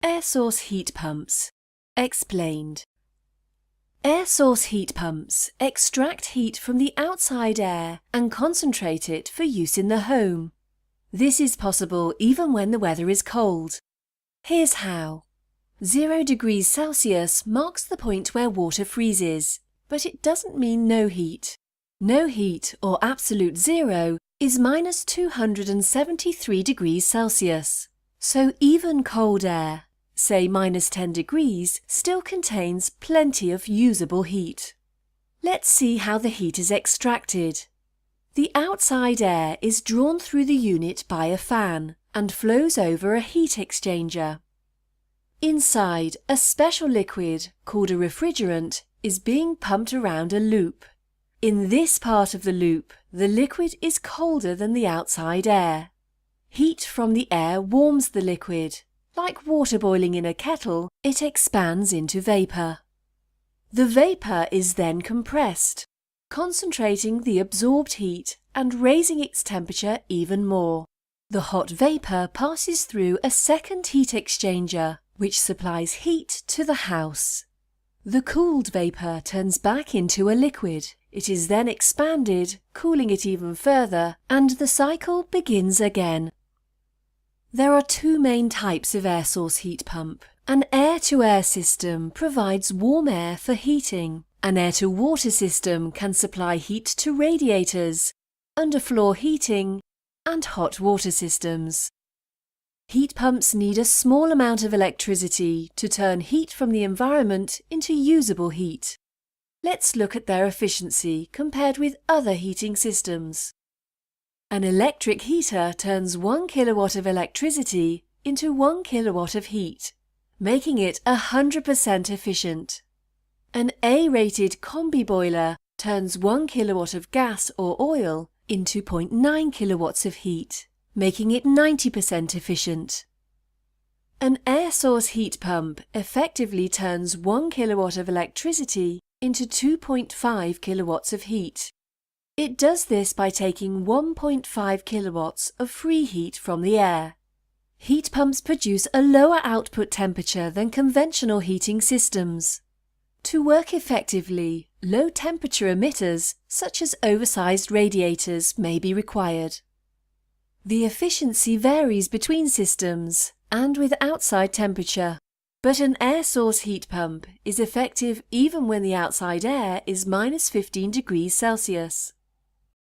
Air source heat pumps. Explained. Air source heat pumps extract heat from the outside air and concentrate it for use in the home. This is possible even when the weather is cold. Here's how. 0 degrees Celsius marks the point where water freezes, but it doesn't mean no heat. No heat, or absolute zero, is minus 273 degrees Celsius. So even cold air, say minus 10 degrees, still contains plenty of usable heat. Let's see how the heat is extracted. The outside air is drawn through the unit by a fan and flows over a heat exchanger. Inside, a special liquid, called a refrigerant, is being pumped around a loop. In this part of the loop, the liquid is colder than the outside air. Heat from the air warms the liquid. Like water boiling in a kettle, it expands into vapour. The vapour is then compressed, concentrating the absorbed heat and raising its temperature even more. The hot vapour passes through a second heat exchanger, which supplies heat to the house. The cooled vapour turns back into a liquid. It is then expanded, cooling it even further, and the cycle begins again. There are two main types of air source heat pump. An air-to-air system provides warm air for heating. An air-to-water system can supply heat to radiators, underfloor heating, and hot water systems. Heat pumps need a small amount of electricity to turn heat from the environment into usable heat. Let's look at their efficiency compared with other heating systems. An electric heater turns 1 kilowatt of electricity into 1 kilowatt of heat, making it 100% efficient. An A-rated combi boiler turns 1 kilowatt of gas or oil into 0.9 kilowatts of heat, making it 90% efficient. An air source heat pump effectively turns 1 kilowatt of electricity into 2.5 kilowatts of heat. It does this by taking 1.5 kilowatts of free heat from the air. Heat pumps produce a lower output temperature than conventional heating systems. To work effectively, low temperature emitters, such as oversized radiators, may be required. The efficiency varies between systems and with outside temperature, but an air source heat pump is effective even when the outside air is minus 15 degrees Celsius.